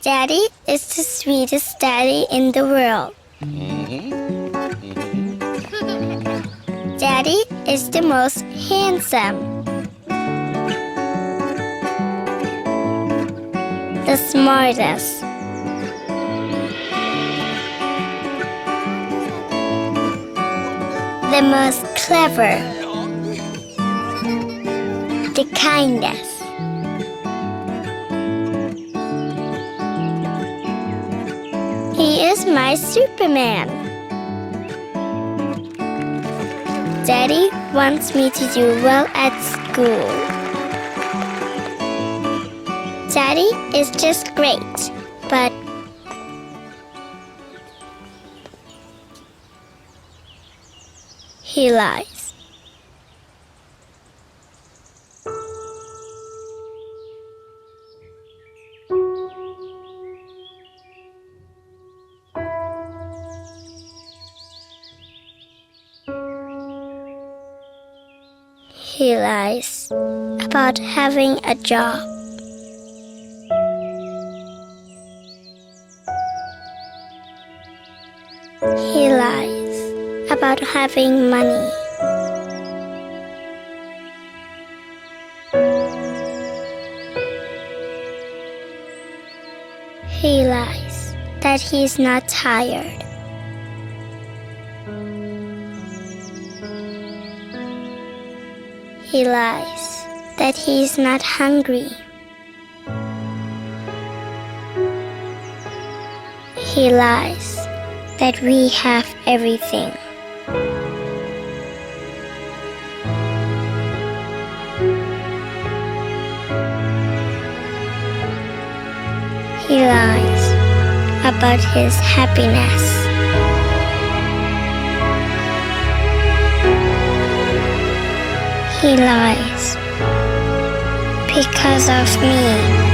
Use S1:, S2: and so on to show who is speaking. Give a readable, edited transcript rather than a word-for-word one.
S1: Daddy is the sweetest daddy in the world. Daddy is the most handsome. The smartest. The most clever. The kindest. He is my Superman. Daddy wants me to do well at school. Daddy is just great, but he lies. He lies about having a job. He lies about having money. He lies that he's not tired. He lies that he's not hungry. He lies that we have everything. He lies about his happiness. He lies because of me.